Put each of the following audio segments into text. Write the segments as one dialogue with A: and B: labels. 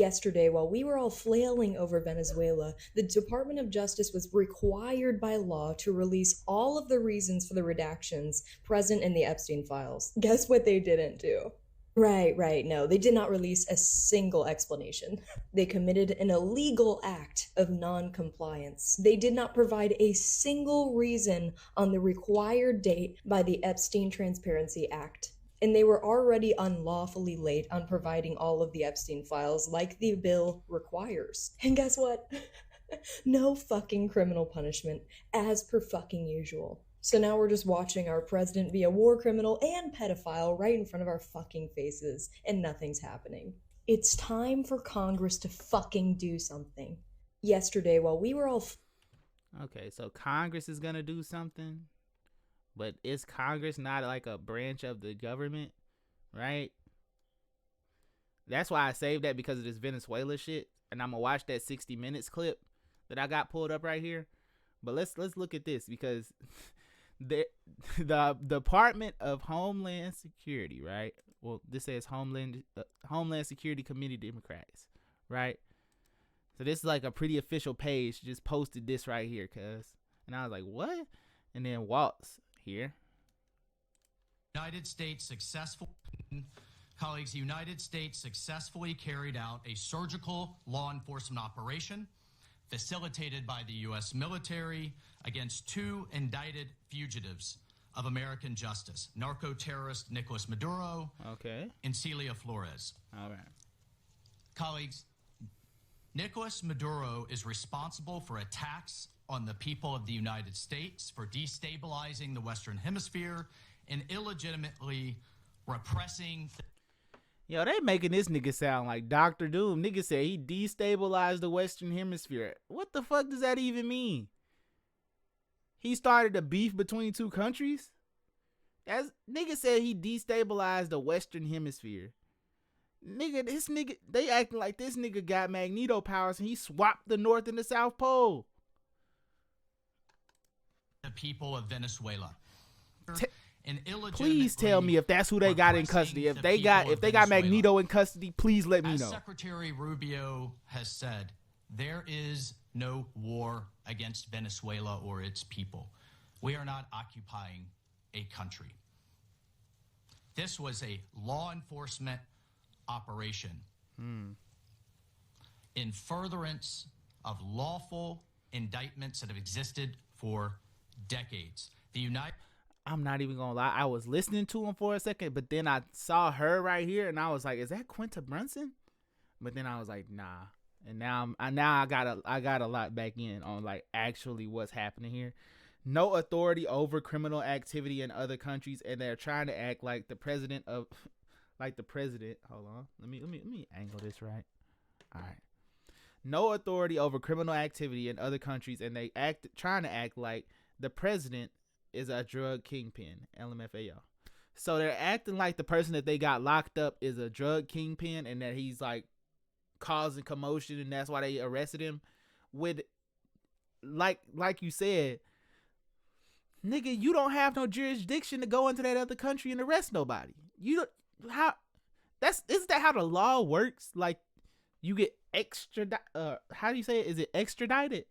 A: Yesterday, while we were all flailing over Venezuela, the Department of Justice was required by law to release all of the reasons for the redactions present in the Epstein files. Guess what they didn't do? Right, no, they did not release a single explanation. They committed an illegal act of non-compliance. They did not provide a single reason on the required date by the Epstein Transparency Act. And they were already unlawfully late on providing all of the Epstein files like the bill requires. And guess what? No fucking criminal punishment, as per fucking usual. So now we're just watching our president be a war criminal and pedophile right in front of our fucking faces, and nothing's happening. It's time for Congress to fucking do something. Yesterday, while we were all
B: Okay, so Congress is gonna do something, but is Congress not like a branch of the government, right? That's why I saved that, because of this Venezuela shit, and I'm gonna watch that 60 Minutes clip that I got pulled up right here. But let's look at this, because the Department of Homeland Security, right? Well, this says Homeland Security Committee Democrats, right? So this is like a pretty official page. Just posted this right here, cuz, and I was like, what? And then Walt's here.
C: United States successful colleagues, the United States successfully carried out a surgical law enforcement operation facilitated by the U.S. military against two indicted fugitives of American justice, narco-terrorist Nicolás Maduro and Celia Flores.
B: All right.
C: Colleagues, Nicolás Maduro is responsible for attacks on the people of the United States, for destabilizing the Western Hemisphere, and illegitimately repressing.
B: Yo, they making this nigga sound like Dr. Doom. Nigga said he destabilized the Western Hemisphere. What the fuck does that even mean? He started a beef between two countries? Nigga said he destabilized the Western Hemisphere. Nigga, they acting like this nigga got Magneto powers and he swapped the North and the South Pole.
C: The people of Venezuela.
B: Please tell me if that's who they got in custody. If they got Magneto in custody, please let me know.
C: As Secretary Rubio has said, there is no war against Venezuela or its people. We are not occupying a country. This was a law enforcement operation in furtherance of lawful indictments that have existed for decades.
B: I'm not even gonna lie. I was listening to him for a second, but then I saw her right here, and I was like, "Is that Quinta Brunson?" But then I was like, "Nah." And now I got a lot back in on like actually what's happening here. No authority over criminal activity in other countries, and they're trying to act like the president of, like the president. Hold on, let me angle this right. All right. No authority over criminal activity in other countries, and they trying to act like the president is a drug kingpin, LMFAO. So they're acting like the person that they got locked up is a drug kingpin and that he's like causing commotion and that's why they arrested him. With like you said, nigga, you don't have no jurisdiction to go into that other country and arrest nobody. Isn't that how the law works? Like you get how do you say it? Is it extradited?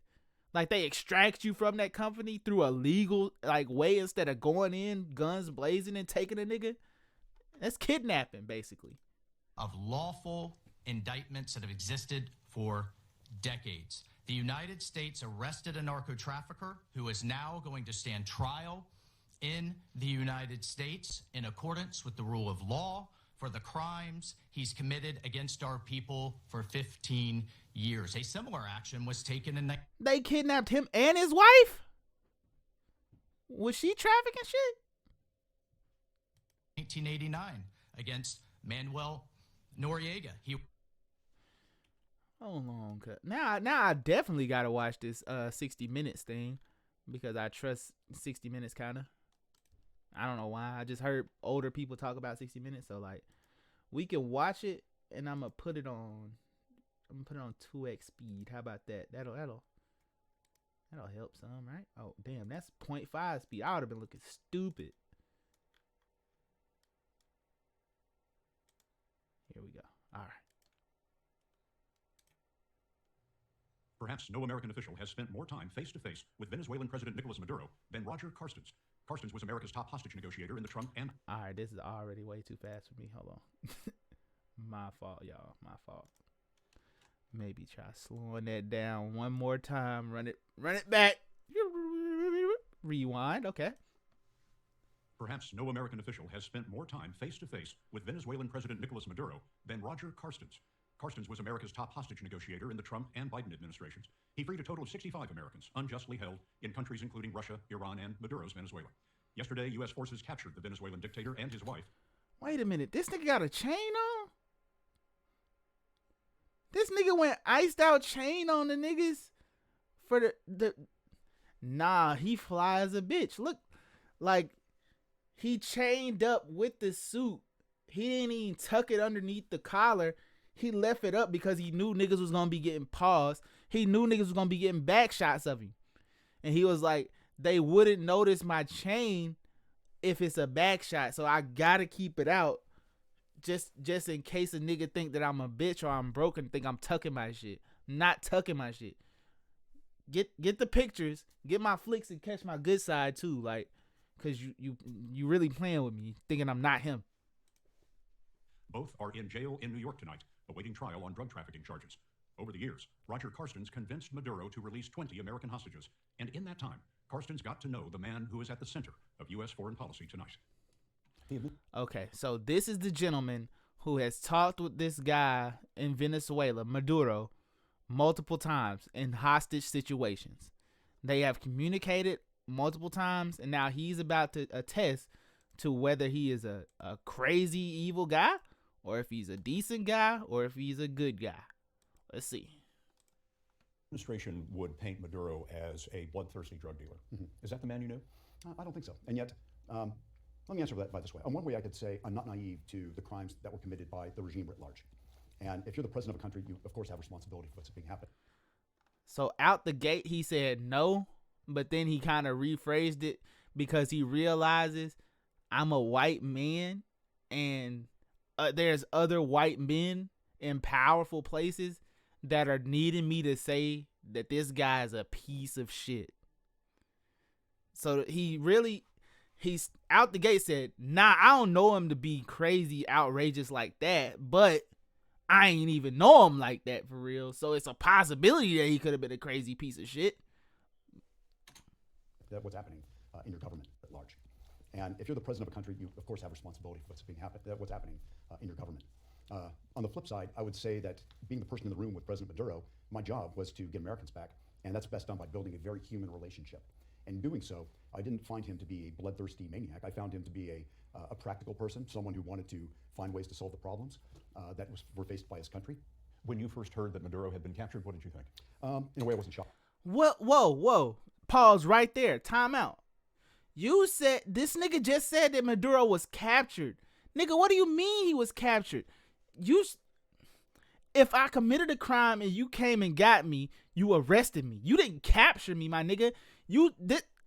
B: Like they extract you from that company through a legal like way instead of going in guns blazing and taking a nigga. That's kidnapping, basically.
C: Of lawful indictments that have existed for decades. The United States arrested a narco trafficker who is now going to stand trial in the United States in accordance with the rule of law for the crimes he's committed against our people for 15 years. A similar action was taken in...
B: They kidnapped him and his wife? Was she trafficking shit?
C: 1989 against Manuel Noriega.
B: Hold on. Now I definitely got to watch this 60 Minutes thing because I trust 60 Minutes kind of. I don't know why. I just heard older people talk about 60 Minutes, so like we can watch it and I'm gonna put it on 2x speed. How about that? That'll help some, right? Oh, damn, that's 0.5 speed. I would have been looking stupid. Here we go. All right.
D: Perhaps no American official has spent more time face-to-face with Venezuelan President Nicolás Maduro than Roger Carstens. Carstens was America's top hostage negotiator in the Trump and...
B: All right, this is already way too fast for me. Hold on. My fault, y'all. My fault. Maybe try slowing that down one more time. Run it back. Rewind. Okay.
D: Perhaps no American official has spent more time face-to-face with Venezuelan President Nicolás Maduro than Roger Carstens. Carstens was America's top hostage negotiator in the Trump and Biden administrations. He freed a total of 65 Americans unjustly held in countries including Russia, Iran, and Maduro's Venezuela. Yesterday, U.S. forces captured the Venezuelan dictator and his wife.
B: Wait a minute. This nigga got a chain on? This nigga went iced out chain on the niggas for the Nah, he fly as a bitch. Look, like, he chained up with the suit. He didn't even tuck it underneath the collar. He left it up because he knew niggas was gonna be getting paused. He knew niggas was gonna be getting back shots of him. And he was like, they wouldn't notice my chain if it's a back shot. So I gotta keep it out just in case a nigga think that I'm a bitch or I'm broken, think I'm tucking my shit. Not tucking my shit. Get the pictures, get my flicks, and catch my good side too. Like, cause you really playing with me, thinking I'm not him.
D: Both are in jail in New York tonight, awaiting trial on drug trafficking charges. Over the years, Roger Carstens convinced Maduro to release 20 American hostages. And in that time, Carstens got to know the man who is at the center of U.S. foreign policy tonight.
B: Okay, so this is the gentleman who has talked with this guy in Venezuela, Maduro, multiple times in hostage situations. They have communicated multiple times, and now he's about to attest to whether he is a crazy evil guy, or if he's a decent guy, or if he's a good guy. Let's see.
E: Administration would paint Maduro as a bloodthirsty drug dealer. Mm-hmm. Is that the man you knew? I don't think so. And yet, let me answer that by this way. On one way, I could say I'm not naive to the crimes that were committed by the regime writ large. And if you're the president of a country, you, of course, have responsibility for what's being happened.
B: So out the gate, he said no, but then he kind of rephrased it because he realizes I'm a white man and there's other white men in powerful places that are needing me to say that this guy is a piece of shit. So he's out the gate said, nah, I don't know him to be crazy, outrageous like that, but I ain't even know him like that for real. So it's a possibility that he could have been a crazy piece of shit.
E: That what's happening in your government at large. And if you're the president of a country, you, of course, have responsibility for what's happening in your government. On the flip side, I would say that being the person in the room with President Maduro, my job was to get Americans back, and that's best done by building a very human relationship. In doing so, I didn't find him to be a bloodthirsty maniac. I found him to be a practical person, someone who wanted to find ways to solve the problems that were faced by his country.
F: When you first heard that Maduro had been captured, what did you think?
E: In a way, I wasn't shocked.
B: Whoa. Pause right there. Time out. You said, this nigga just said that Maduro was captured. Nigga, what do you mean he was captured? If I committed a crime and you came and got me, you arrested me. You didn't capture me, my nigga.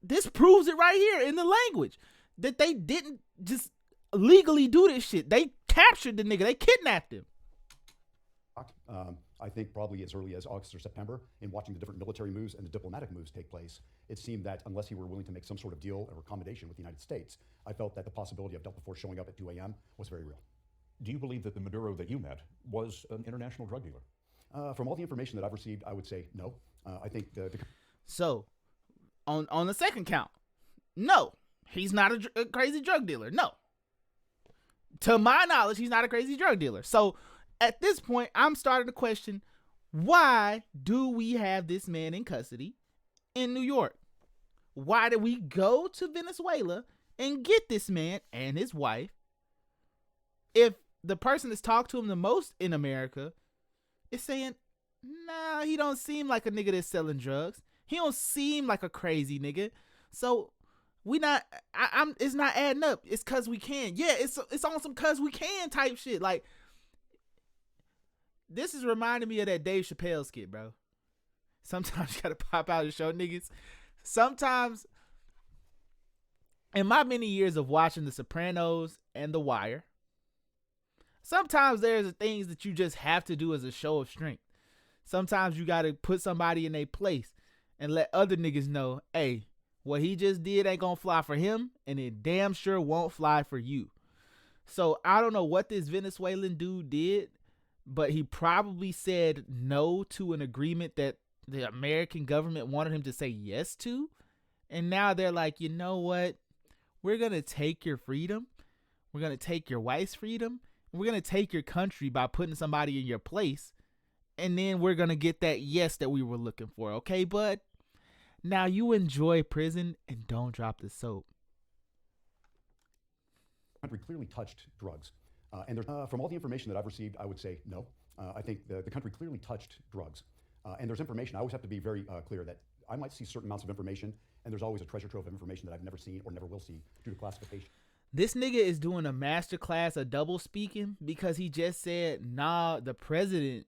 B: This proves it right here in the language that they didn't just legally do this shit. They captured the nigga. They kidnapped him.
E: I think probably as early as August or September, in watching the different military moves and the diplomatic moves take place, it seemed that unless he were willing to make some sort of deal or accommodation with the United States, I felt that the possibility of Delta Force showing up at 2 a.m. was very real.
F: Do you believe that the Maduro that you met was an international drug dealer?
E: From all the information that I've received, I would say no. I think
B: So, on the second count, no, he's not a crazy drug dealer. No. To my knowledge, he's not a crazy drug dealer. So, at this point, I'm starting to question, why do we have this man in custody in New York? Why did we go to Venezuela and get this man and his wife if the person that's talked to him the most in America is saying, nah, he don't seem like a nigga that's selling drugs. He don't seem like a crazy nigga. So it's not adding up. It's cause we can. Yeah, it's on some cause we can type shit. Like, this is reminding me of that Dave Chappelle skit, bro. Sometimes you gotta pop out and show niggas. Sometimes, in my many years of watching The Sopranos and The Wire, sometimes there's things that you just have to do as a show of strength. Sometimes you gotta put somebody in their place and let other niggas know, hey, what he just did ain't gonna fly for him, and it damn sure won't fly for you. So I don't know what this Venezuelan dude did, but he probably said no to an agreement that the American government wanted him to say yes to. And now they're like, you know what? We're going to take your freedom. We're going to take your wife's freedom. We're going to take your country by putting somebody in your place. And then we're going to get that yes that we were looking for. Okay, bud? Now you enjoy prison and don't drop the soap.
E: The country clearly touched drugs. And from all the information that I've received, I would say no. I think the country clearly touched drugs. And there's information. I always have to be very clear that I might see certain amounts of information, and there's always a treasure trove of information that I've never seen or never will see due to classification.
B: This nigga is doing a master class of double speaking because he just said, nah, the president,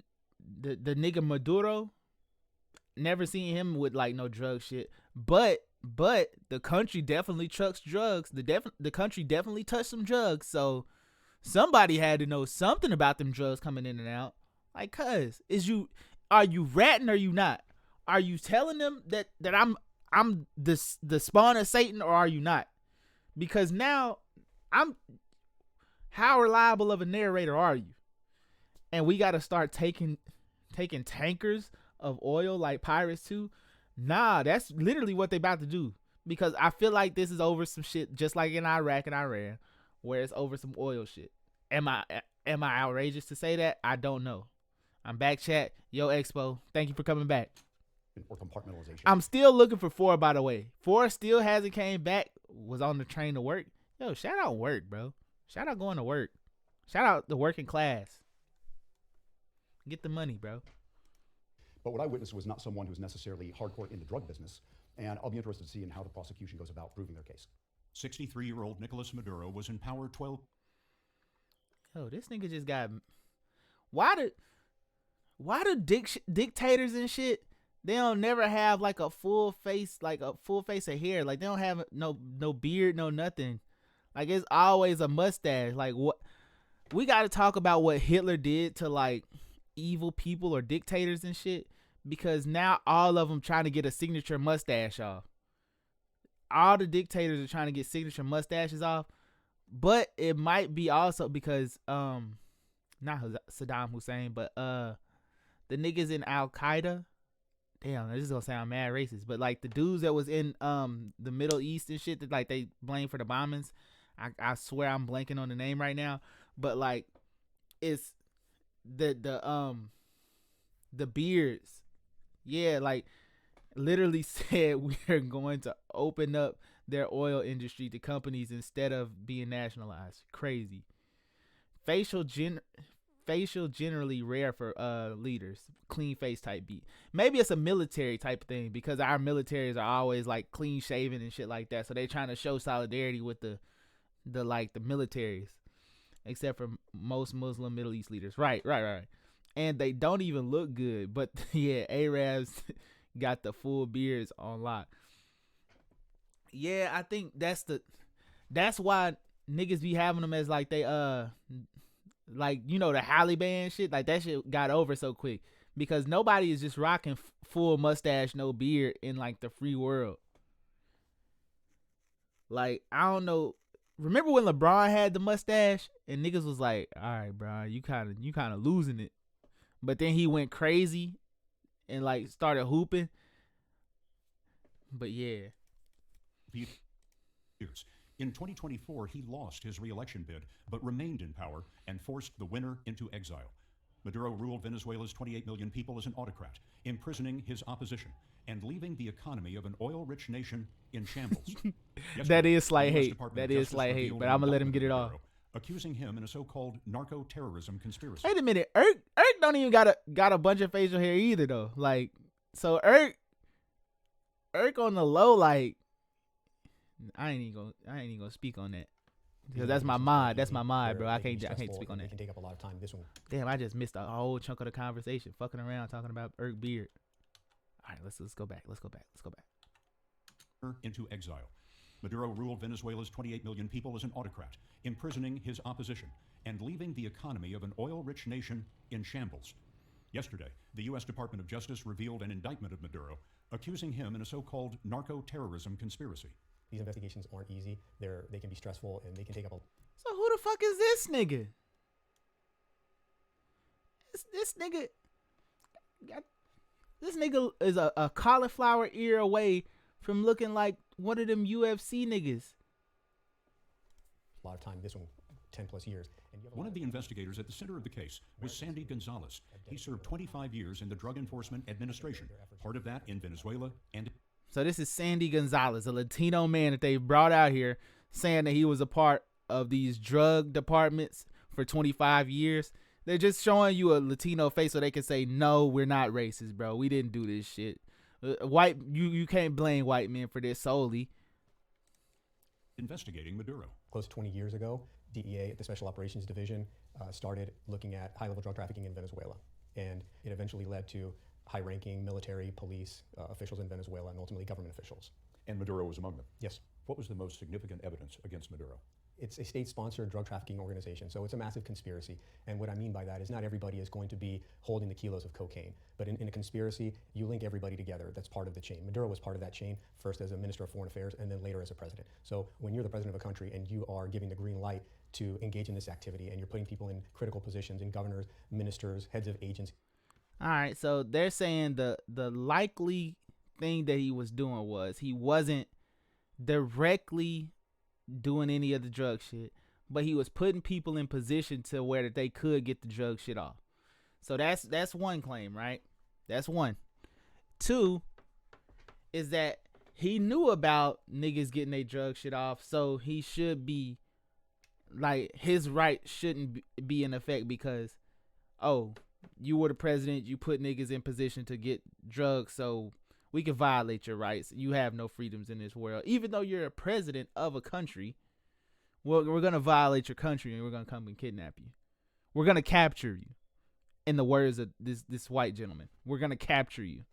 B: the nigga Maduro, never seen him with like no drug shit. But the country definitely trucks drugs. The country definitely touched some drugs. So somebody had to know something about them drugs coming in and out. Like, cuz, are you ratting or are you not? Are you telling them that I'm the spawn of Satan, or are you not? Because now how reliable of a narrator are you? And we got to start taking tankers of oil like pirates too. Nah, that's literally what they about to do. Because I feel like this is over some shit, just like in Iraq and Iran, where it's over some oil shit. Am I outrageous to say that? I don't know. I'm back, chat. Yo, Expo, thank you for coming back.
E: Or compartmentalization.
B: I'm still looking for 4, by the way. 4 still hasn't came back. Was on the train to work. Yo, shout out work, bro. Shout out going to work. Shout out the working class. Get the money, bro.
E: But what I witnessed was not someone who's necessarily hardcore in the drug business, and I'll be interested to see in how the prosecution goes about proving their case.
D: 63-year-old Nicolás Maduro was in power 12.
B: Yo, this nigga just got. Why do dictators and shit? They don't never have like a full face of hair. Like they don't have no beard, no nothing. Like it's always a mustache. Like what? We got to talk about what Hitler did to like evil people or dictators and shit, because now all of them trying to get a signature mustache off. All the dictators are trying to get signature mustaches off, but it might be also because not Saddam Hussein, but the niggas in Al Qaeda. Damn, this is gonna sound mad racist, but like the dudes that was in the Middle East and shit that like they blame for the bombings. I swear I'm blanking on the name right now, but like it's the beards. Yeah, like literally said we're going to open up their oil industry to companies instead of being nationalized. Crazy. Facial generally rare for leaders. Clean face type beat. Maybe it's a military type of thing because our militaries are always like clean shaven and shit like that. So they trying to show solidarity with the militaries. Except for most Muslim Middle East leaders. Right. And they don't even look good. But yeah, Arabs got the full beards on lock. Yeah, I think that's why niggas be having them as like they like, you know, the Halle Band shit, like that shit got over so quick because nobody is just rocking full mustache, no beard in like the free world. Like, I don't know. Remember when LeBron had the mustache and niggas was like, all right, bro, you kind of losing it. But then he went crazy and like started hooping. But yeah.
D: Years. In 2024, he lost his re-election bid, but remained in power and forced the winner into exile. Maduro ruled Venezuela's 28 million people as an autocrat, imprisoning his opposition and leaving the economy of an oil-rich nation in shambles.
B: That is slight
D: the US
B: hate.
D: Department
B: That
D: of
B: is
D: Justice
B: slight hate,
D: revealed
B: but
D: an
B: I'm going to let him
D: indictment
B: get it
D: of
B: off.
D: Maduro, accusing him in a so-called narco-terrorism conspiracy.
B: Wait a minute. Irk don't even got a bunch of facial hair either though. Like, so Irk on the low, like, I ain't even gonna speak on that because that's my mod. That's my mod, bro. I can't speak on that.
G: It can take up a lot of time. This one.
B: Damn, I just missed a whole chunk of the conversation, fucking around talking about Irk beard. All right, let's go back.
D: Into exile. Maduro ruled Venezuela's 28 million people as an autocrat, imprisoning his opposition and leaving the economy of an oil-rich nation in shambles. Yesterday, the U.S. Department of Justice revealed an indictment of Maduro, accusing him in a so-called narco-terrorism conspiracy.
G: These investigations aren't easy. They can be stressful, and they can take up a...
B: So who the fuck is this nigga? This nigga... This nigga is a cauliflower ear away from looking like one of them UFC niggas.
G: A lot of time, this one, 10 plus years. And you have
D: One of the investigators at the center of the case was Sandy Gonzalez. He served 25 years in the Drug Enforcement Administration, part of that in Venezuela and...
B: So this is Sandy Gonzalez, a Latino man that they brought out here saying that he was a part of these drug departments for 25 years. They're just showing you a Latino face so they can say, no, we're not racist, bro. We didn't do this shit. You can't blame white men for this solely.
D: investigating Maduro.
G: Close to 20 years ago, DEA, the Special Operations Division, started looking at high-level drug trafficking in Venezuela. And it eventually led to high-ranking military, police officials in Venezuela, and ultimately government officials.
F: And Maduro was among them.
G: Yes.
F: What was the most significant evidence against Maduro?
G: It's a state-sponsored drug trafficking organization, so it's a massive conspiracy. And what I mean by that is not everybody is going to be holding the kilos of cocaine. But in a conspiracy, you link everybody together. That's part of the chain. Maduro was part of that chain, first as a Minister of Foreign Affairs and then later as a president. So when you're the president of a country and you are giving the green light to engage in this activity and you're putting people in critical positions, in governors, ministers, heads of agencies.
B: All right, so they're saying the likely thing that he was doing was he wasn't directly doing any of the drug shit, but he was putting people in position to where that they could get the drug shit off. So that's one claim, right? That's one. Two is that he knew about niggas getting their drug shit off, so he should be like his right shouldn't be in effect because, oh, you were the president, you put niggas in position to get drugs, so we can violate your rights. You have no freedoms in this world. Even though you're a president of a country, we're going to violate your country and we're going to come and kidnap you. We're going to capture you. In the words of this white gentleman, we're going to capture you.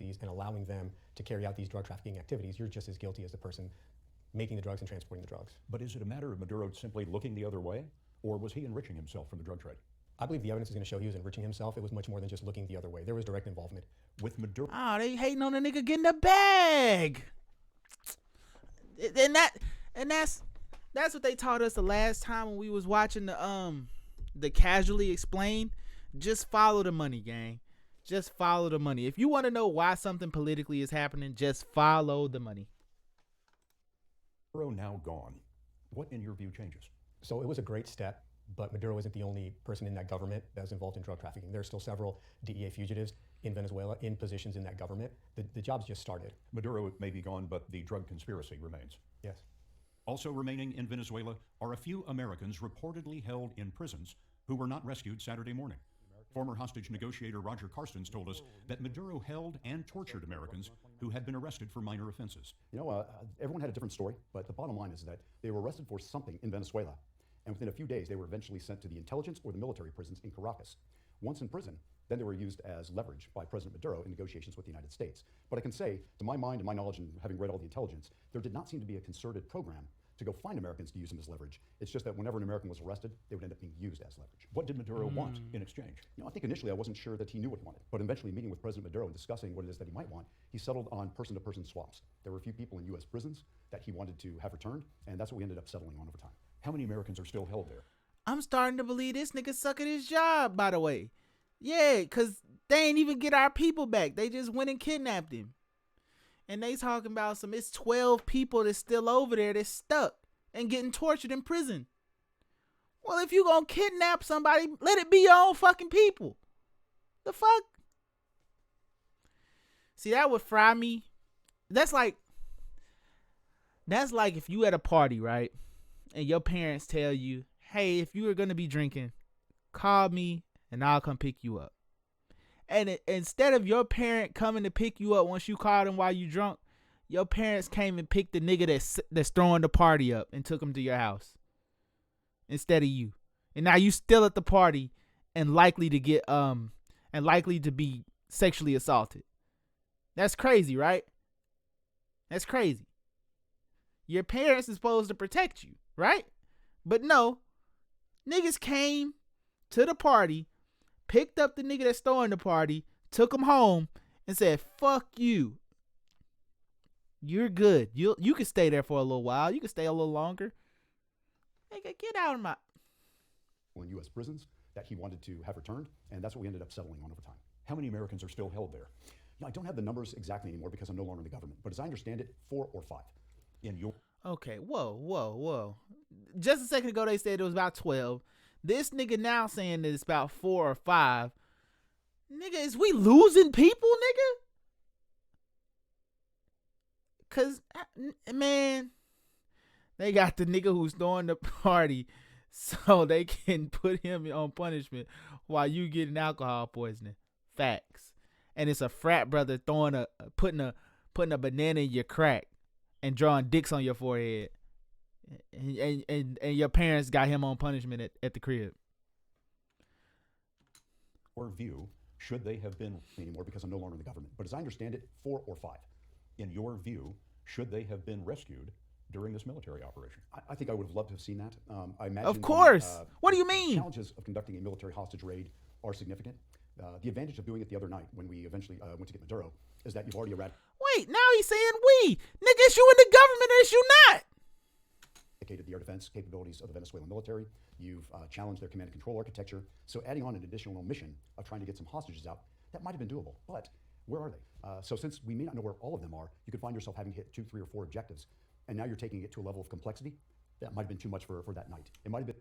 G: And allowing them to carry out these drug trafficking activities, you're just as guilty as the person making the drugs and transporting the drugs.
F: But is it a matter of Maduro simply looking the other way, or was he enriching himself from the drug trade?
G: I believe the evidence is going to show he was enriching himself. It was much more than just looking the other way. There was direct involvement.
F: With Maduro,
B: Oh, they hating on the nigga getting the bag. And that's what they taught us the last time when we was watching the Casually Explained. Just follow the money, gang. Just follow the money. If you want to know why something politically is happening, just follow the money.
F: now gone, what in your view changes?
G: So it was a great step, but Maduro isn't the only person in that government that was involved in drug trafficking. There are still several DEA fugitives in Venezuela in positions in that government. The job's just started.
F: Maduro may be gone, but the drug conspiracy remains.
G: Yes.
D: Also remaining in Venezuela are a few Americans reportedly held in prisons who were not rescued Saturday morning. Former hostage negotiator Roger Carstens told us that Maduro held and tortured Americans who had been arrested for minor offenses.
E: You know, everyone had a different story, but the bottom line is that they were arrested for something in Venezuela, and within a few days they were eventually sent to the intelligence or the military prisons in Caracas. Once in prison, then they were used as leverage by President Maduro in negotiations with the United States. But I can say, to my mind and my knowledge and having read all the intelligence, there did not seem to be a concerted program to go find Americans to use them as leverage. It's just that whenever an American was arrested, they would end up being used as leverage.
F: What did Maduro want in exchange?
E: You know, I think initially I wasn't sure that he knew what he wanted, but eventually meeting with President Maduro and discussing what it is that he might want, he settled on person-to-person swaps. There were a few people in U.S. prisons that he wanted to have returned, and that's what we ended up settling on over time.
F: How many Americans are still held there?
B: I'm starting to believe this nigga sucking his job, by the way. Yeah, because they ain't even get our people back. They just went and kidnapped him. And they talking about it's 12 people that's still over there that's stuck and getting tortured in prison. Well, if you gonna kidnap somebody, let it be your own fucking people. The fuck? See, that would fry me. That's like if you at a party, right? And your parents tell you, hey, if you are gonna be drinking, call me and I'll come pick you up. And instead of your parent coming to pick you up once you called them while you drunk, your parents came and picked the nigga that's throwing the party up and took him to your house instead of you. And now you still at the party and likely to get and likely to be sexually assaulted. That's crazy, right? That's crazy. Your parents is supposed to protect you, right? But no, niggas came to the party, picked up the nigga that's throwing the party, took him home, and said, "Fuck you. You're good. You can stay there for a little while. You can stay a little longer. Nigga, get out of my."
E: In U.S. prisons that he wanted to have returned, and that's what we ended up settling on over time.
F: How many Americans are still held there?
E: I don't have the numbers exactly anymore because I'm no longer in the government, but as I understand it, 4 or 5.
F: In your
B: Okay, whoa. Just a second ago, they said it was about 12. This nigga now saying that it's about 4 or 5. Nigga, is we losing people, nigga? Cause, man, they got the nigga who's throwing the party so they can put him on punishment while you getting alcohol poisoning. Facts. And it's a frat brother putting a banana in your crack and drawing dicks on your forehead. And your parents got him on punishment at the crib.
E: view, should they have been anymore because I'm no longer in the government, but as I understand it, 4 or 5.
F: In your view, should they have been rescued during this military operation?
E: I think I would have loved to have seen that. I imagine.
B: Of course. What do you
E: The
B: mean?
E: challenges of conducting a military hostage raid are significant. The advantage of doing it the other night when we eventually went to get Maduro is that you've already
B: Wait, now he's saying we. Nigga, is you in the government or is you not?
E: eradicated the air defense capabilities of the Venezuelan military. You've challenged their command and control architecture. So adding on an additional mission of trying to get some hostages out, that might have been doable. But where are they? So since we may not know where all of them are, you could find yourself having hit 2, 3, or 4 objectives. And now you're taking it to a level of complexity that might have been too much for that night. It might have been.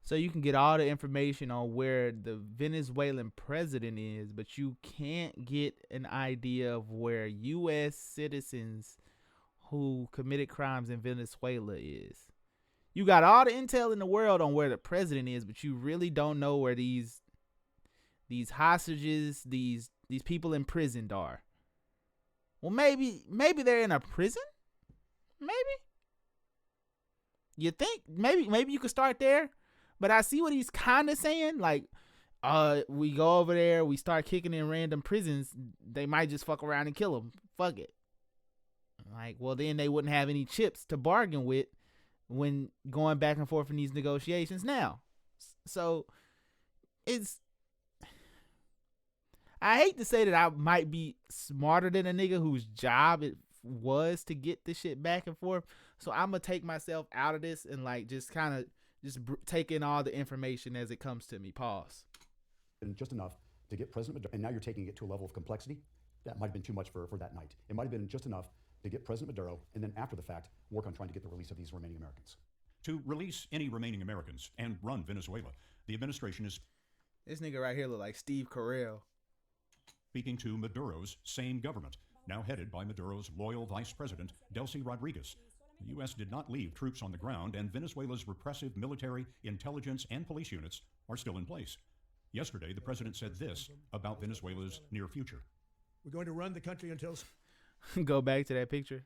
B: So you can get all the information on where the Venezuelan president is, but you can't get an idea of where U.S. citizens who committed crimes in Venezuela is. You got all the intel in the world on where the president is, but you really don't know where these hostages, these people imprisoned are. Well, maybe they're in a prison? Maybe? You think? Maybe you could start there? But I see what he's kind of saying. Like, we go over there, we start kicking in random prisons, they might just fuck around and kill them. Fuck it. Like, well, then they wouldn't have any chips to bargain with when going back and forth in these negotiations now. So, I hate to say that I might be smarter than a nigga whose job it was to get this shit back and forth. So I'm going to take myself out of this and like just kind of take in all the information as it comes to me. Pause.
E: And just enough to get President Maduro, and now you're taking it to a level of complexity that might have been too much for that night. It might have been just enough to get President Maduro, and then after the fact, work on trying to get the release of these remaining Americans.
D: To release any remaining Americans and run Venezuela, the administration is
B: This nigga right here look like Steve Carell.
D: speaking to Maduro's same government, now headed by Maduro's loyal Vice President, Delcy Rodriguez. The U.S. did not leave troops on the ground, and Venezuela's repressive military, intelligence, and police units are still in place. Yesterday, the president said this about Venezuela's near future.
H: We're going to run the country until...
B: Go back to that picture.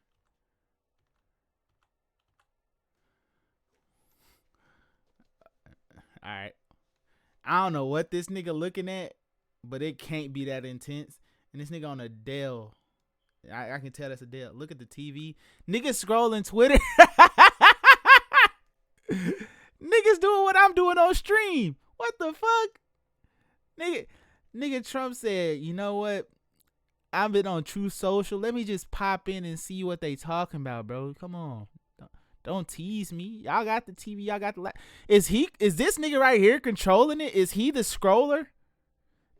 B: All right. I don't know what this nigga looking at, but it can't be that intense. And this nigga on a Dell. I can tell that's a Dell. Look at the TV. Niggas scrolling Twitter. Niggas doing what I'm doing on stream. What the fuck? Nigga Trump said, you know what? I've been on True Social. Let me just pop in and see what they talking about, bro. Come on. Don't tease me. Y'all got the TV. Y'all got the Is this nigga right here controlling it? Is he the scroller?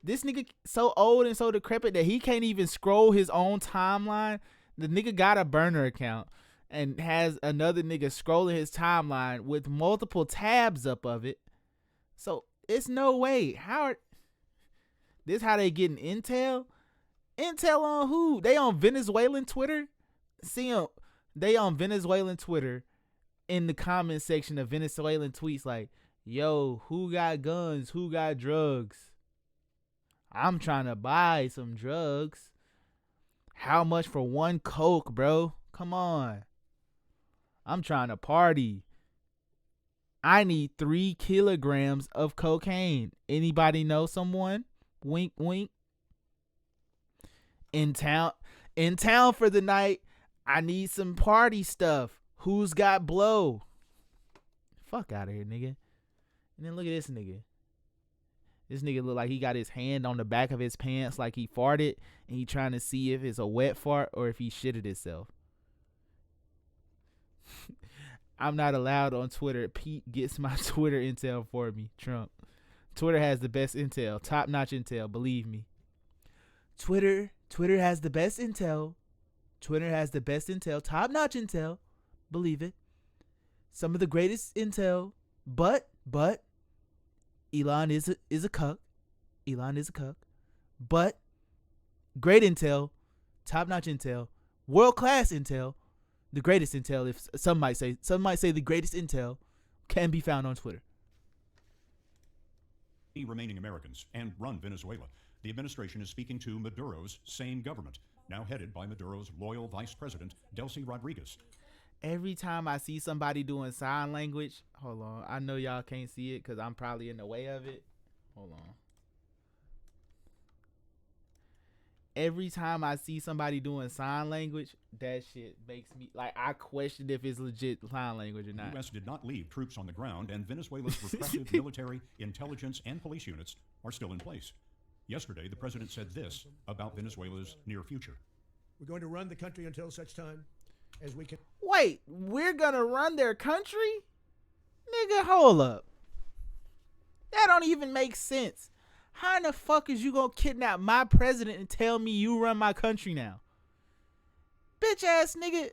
B: This nigga so old and so decrepit that he can't even scroll his own timeline. The nigga got a burner account and has another nigga scrolling his timeline with multiple tabs up of it. So it's no way. This how they getting intel? Intel on who? They on Venezuelan Twitter? See them. They on Venezuelan Twitter in the comment section of Venezuelan tweets like, yo, who got guns? Who got drugs? I'm trying to buy some drugs. How much for one Coke, bro? Come on. I'm trying to party. I need 3 kilograms of cocaine. Anybody know someone? Wink, wink. In town for the night. I need some party stuff. Who's got blow? Fuck out of here, nigga. And then look at this nigga. This nigga look like he got his hand on the back of his pants like he farted, and he trying to see if it's a wet fart or if he shitted himself. I'm not allowed on Twitter. Pete gets my Twitter intel for me. Trump. Twitter has the best intel. Top-notch intel. Believe me. Twitter has the best intel. Twitter has the best intel. Top-notch intel. Believe it. Some of the greatest intel. But Elon is a cuck. Elon is a cuck. But great intel. Top-notch intel. World-class intel. The greatest intel, if some might say the greatest intel can be found on Twitter.
D: Remaining Americans and run Venezuela. The administration is speaking to Maduro's same government, now headed by Maduro's loyal vice president, Delcy Rodriguez.
B: Every time I see somebody doing sign language, hold on, I know y'all can't see it because I'm probably in the way of it. Hold on. Every time I see somebody doing sign language, that shit makes me, like, I question if it's legit sign language or not.
D: The U.S. did not leave troops on the ground, and Venezuela's repressive military, intelligence, and police units are still in place. Yesterday, the president said this about Venezuela's near future.
H: We're going to run the country until such time as we can.
B: Wait, we're gonna run their country? Nigga, hold up. That don't even make sense. How in the fuck is you gonna kidnap my president and tell me you run my country now? Bitch ass nigga.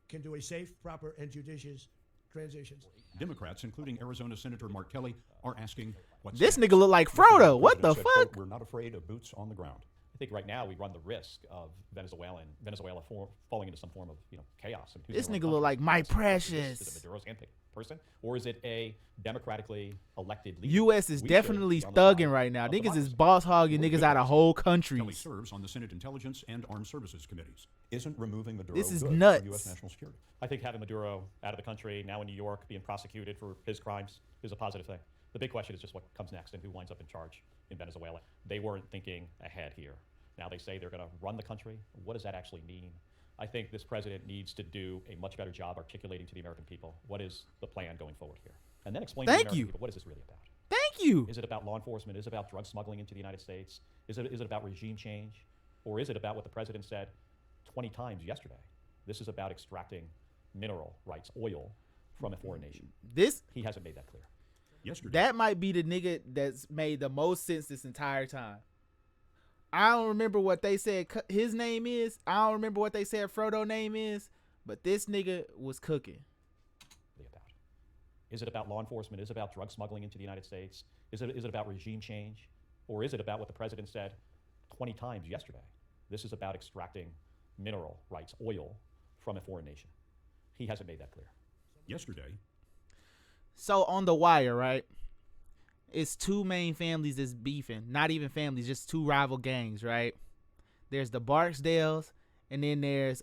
H: Can do a safe, proper, and judicious transition.
D: Democrats, including Arizona Senator Mark Kelly, are asking what's
B: This
D: next.
B: nigga look like Frodo. What the
F: Said,
B: fuck?
F: quote, "We're not afraid of boots on the ground."
I: I think right now we run the risk of Venezuela falling into some form of chaos. And who's
B: This
I: gonna
B: nigga
I: run
B: look
I: the
B: like
I: country?
B: my
I: Is it
B: precious.
I: Maduro's handpicked person, or is it a democratically elected leader?
B: U.S. is
I: We
B: definitely
I: should be on the side
B: thugging right now.
I: of the
B: Niggas is
I: democracy.
B: boss hogging niggas out of whole
D: Kelly
B: countries.
D: serves on the Senate Intelligence and Armed Services Committees.
F: Isn't removing Maduro
B: This is
F: good
B: nuts.
F: for U.S. national security?
I: I think having Maduro out of the country, now in New York, being prosecuted for his crimes is a positive thing. The big question is just what comes next and who winds up in charge in Venezuela. They weren't thinking ahead here. Now they say they're going to run the country. What does that actually mean? I think this president needs to do a much better job articulating to the American people what is the plan going forward here. And then explain to the
B: Thank
I: American
B: you.
I: people, what is this really about?
B: Thank you.
I: Is it about law enforcement? Is it about drug smuggling into the United States? Is it about regime change? Or is it about what the president said 20 times yesterday? This is about extracting mineral rights, oil, from a foreign nation.
B: This
I: He hasn't made that clear.
D: Yesterday,
B: That might be the nigga that's made the most sense this entire time. I don't remember what they said his name is. I don't remember what they said Frodo name is. But this nigga was cooking.
I: About. Is it about law enforcement? Is it about drug smuggling into the United States? Is it about regime change? Or is it about what the president said 20 times yesterday? This is about extracting mineral rights, oil, from a foreign nation. He hasn't made that clear.
D: yesterday,
B: So on The Wire, right? It's two main families that's beefing. Not even families, just two rival gangs, right? There's the Barksdales, and then there's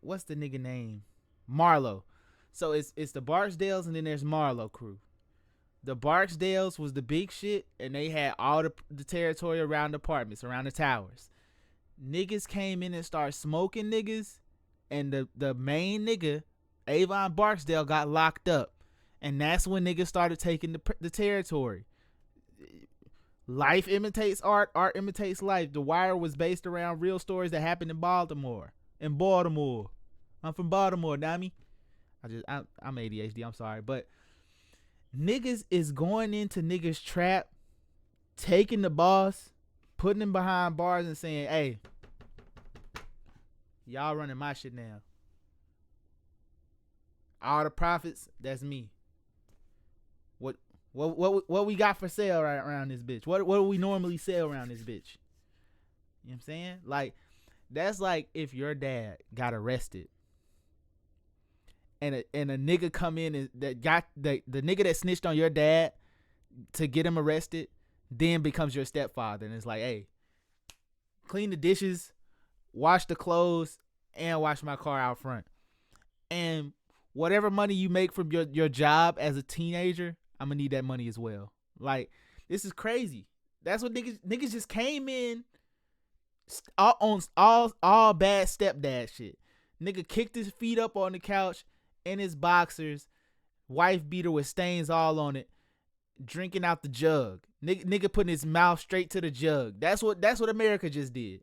B: what's the nigga name? Marlowe. So it's the Barksdales, and then there's Marlowe crew. The Barksdales was the big shit, and they had all the territory around the apartments, around the towers. Niggas came in and started smoking niggas, and the main nigga, Avon Barksdale, got locked up. And that's when niggas started taking the territory. Life imitates art, art imitates life. The Wire was based around real stories that happened in Baltimore. I'm from Baltimore, Dami. I'm ADHD, I'm sorry. But niggas is going into niggas' trap, taking the boss, putting him behind bars and saying, hey, y'all running my shit now. All the profits, that's me. What we got for sale right around this bitch? What do we normally sell around this bitch? You know what I'm saying? Like, that's like if your dad got arrested and a nigga come in and that got the nigga that snitched on your dad to get him arrested then becomes your stepfather, and it's like, hey, clean the dishes, wash the clothes, and wash my car out front. And whatever money you make from your job as a teenager, I'm gonna need that money as well. Like, this is crazy. That's what niggas just came in on all bad stepdad shit. Nigga kicked his feet up on the couch in his boxers, wife beater with stains all on it, drinking out the jug. Nigga putting his mouth straight to the jug. That's what America just did.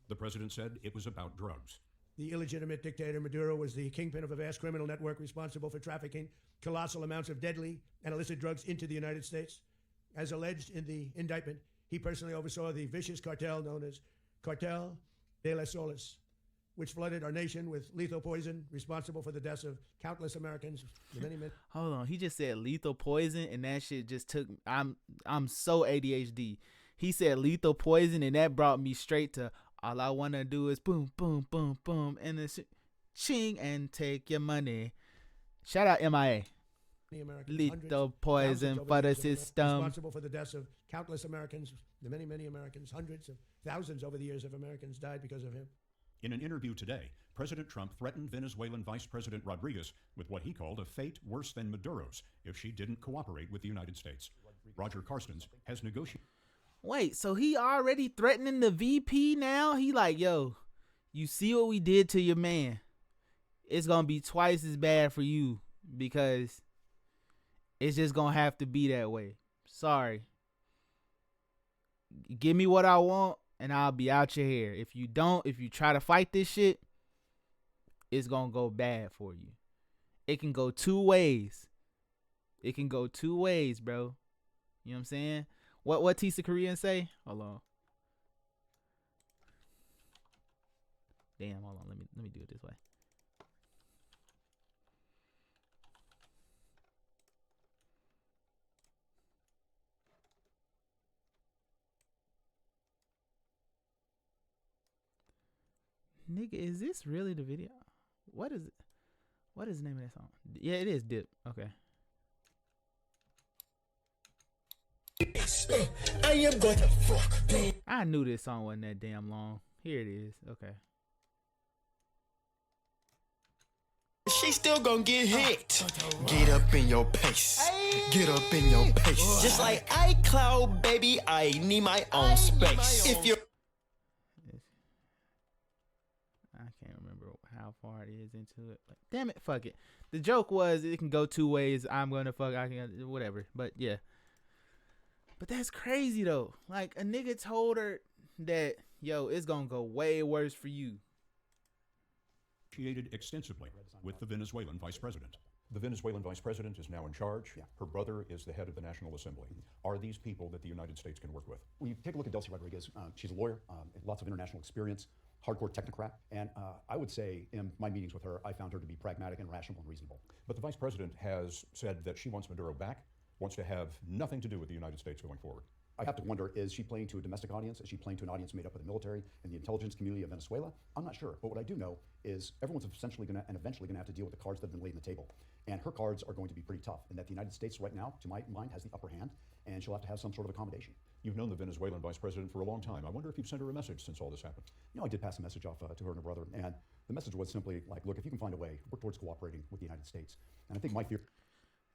D: The president said it was about drugs.
H: The illegitimate dictator Maduro was the kingpin of a vast criminal network responsible for trafficking colossal amounts of deadly and illicit drugs into the United States. As alleged in the indictment, he personally oversaw the vicious cartel known as Cartel de las Solas, which flooded our nation with lethal poison, responsible for the deaths of countless Americans.
B: Hold on, he just said lethal poison, and that shit just took. I'm so ADHD. He said lethal poison, and that brought me straight to all I wanna do is boom, boom, boom, boom, and then ching and take your money. Shout out MIA. Lethal poison for the system.
H: Responsible for the deaths of countless Americans, the many Americans, hundreds of thousands over the years of Americans died because of him.
D: In an interview today, President Trump threatened Venezuelan Vice President Rodriguez with what he called a fate worse than Maduro's if she didn't cooperate with the United States. Roger Carstens has negotiated.
B: Wait, so he already threatening the VP now? He like, yo, you see what we did to your man? It's gonna be twice as bad for you because it's just gonna have to be that way. Sorry. Give me what I want and I'll be out your hair. If you don't, if you try to fight this shit, it's gonna go bad for you. It can go two ways. It can go two ways, bro. You know what I'm saying? What Tisa Korean say? Hold on. Damn, hold on. Let me do it this way. Nigga, is this really the video? What is it? What is the name of that song? Yeah, it is Dip. Okay.
J: I am going to fuck.
B: I knew this song wasn't that damn long. Here it is. Okay.
J: She still gonna get hit. Get up in your pace. Get up in your pace. Just like iCloud, baby, I need my own space. If you're
B: I can't remember how far it is into it. But damn it, fuck it. The joke was it can go two ways. I'm gonna fuck. I can whatever. But yeah. But that's crazy though. Like a nigga told her that yo, it's gonna go way worse for you.
D: Negotiated extensively with the Venezuelan vice president.
F: The Venezuelan vice president is now in charge.
E: Yeah.
F: Her brother is the head of the National Assembly. Are these people that the United States can work with?
E: When you take a look at Delcy Rodriguez, she's a lawyer, lots of international experience, hardcore technocrat, and I would say in my meetings with her, I found her to be pragmatic and rational and reasonable.
F: But the vice president has said that she wants Maduro back, wants to have nothing to do with the United States going forward.
E: I have to wonder, is she playing to a domestic audience? Is she playing to an audience made up of the military and the intelligence community of Venezuela? I'm not sure. But what I do know is everyone's essentially going to and eventually going to have to deal with the cards that have been laid on the table. And her cards are going to be pretty tough, and that the United States right now, to my mind, has the upper hand, and she'll have to have some sort of accommodation.
F: You've known the Venezuelan vice president for a long time. I wonder if you've sent her a message since all this happened.
E: You know, I did pass a message off to her and her brother, and the message was simply like, look, if you can find a way, work towards cooperating with the United States. And I think my fear...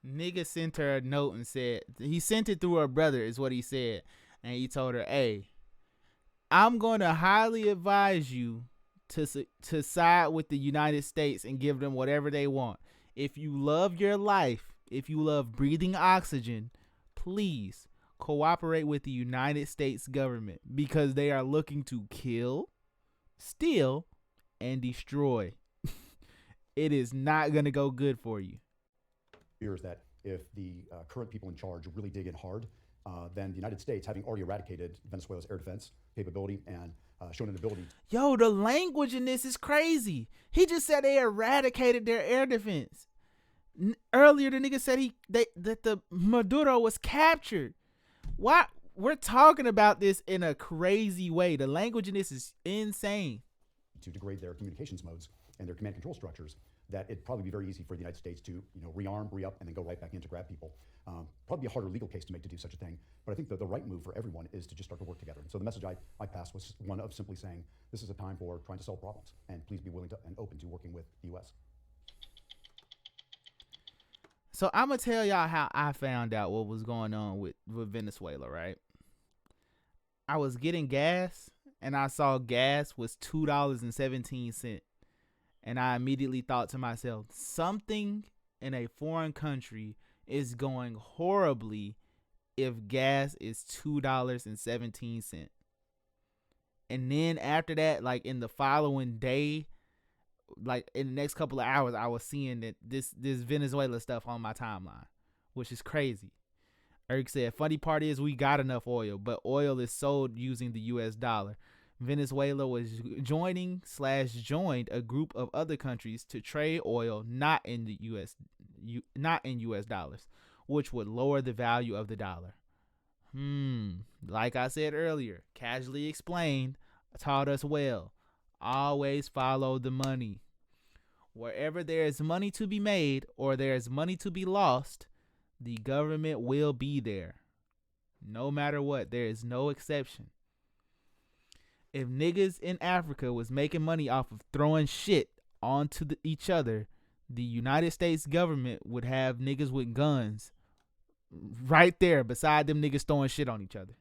B: Nigga sent her a note and said, he sent it through her brother is what he said. And he told her, hey, I'm going to highly advise you to side with the United States and give them whatever they want. If you love your life, if you love breathing oxygen, please cooperate with the United States government because they are looking to kill, steal, and destroy. It is not going to go good for you.
E: Fear is that if the current people in charge really dig in hard, then the United States, having already eradicated Venezuela's air defense capability and shown an ability.
B: Yo, the language in this is crazy. He just said they eradicated their air defense. Earlier, the nigga said that the Maduro was captured. Why? We're talking about this in a crazy way. The language in this is insane.
E: To degrade their communications modes and their command control structures, that it'd probably be very easy for the United States to, rearm, re-up, and then go right back in to grab people. Probably a harder legal case to make to do such a thing, but I think that the right move for everyone is to just start to work together. And so the message I passed was one of simply saying, this is a time for trying to solve problems, and please be willing to and open to working with the U.S.
B: So I'm going to tell y'all how I found out what was going on with Venezuela, right? I was getting gas, and I saw gas was $2.17. And I immediately thought to myself, something in a foreign country is going horribly if gas is $2.17. And then after that, like in the following day, like in the next couple of hours, I was seeing that this Venezuela stuff on my timeline, which is crazy. Eric said, funny part is we got enough oil, but oil is sold using the US dollar. Venezuela was joined a group of other countries to trade oil not in US dollars, which would lower the value of the dollar. Like I said earlier, casually explained, taught us well. Always follow the money. Wherever there is money to be made or there is money to be lost, the government will be there. No matter what, there is no exception. If niggas in Africa was making money off of throwing shit onto each other, the United States government would have niggas with guns right there beside them niggas throwing shit on each other.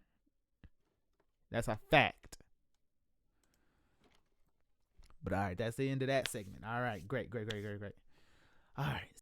B: That's a fact. But all right, that's the end of that segment. All right, great. All right.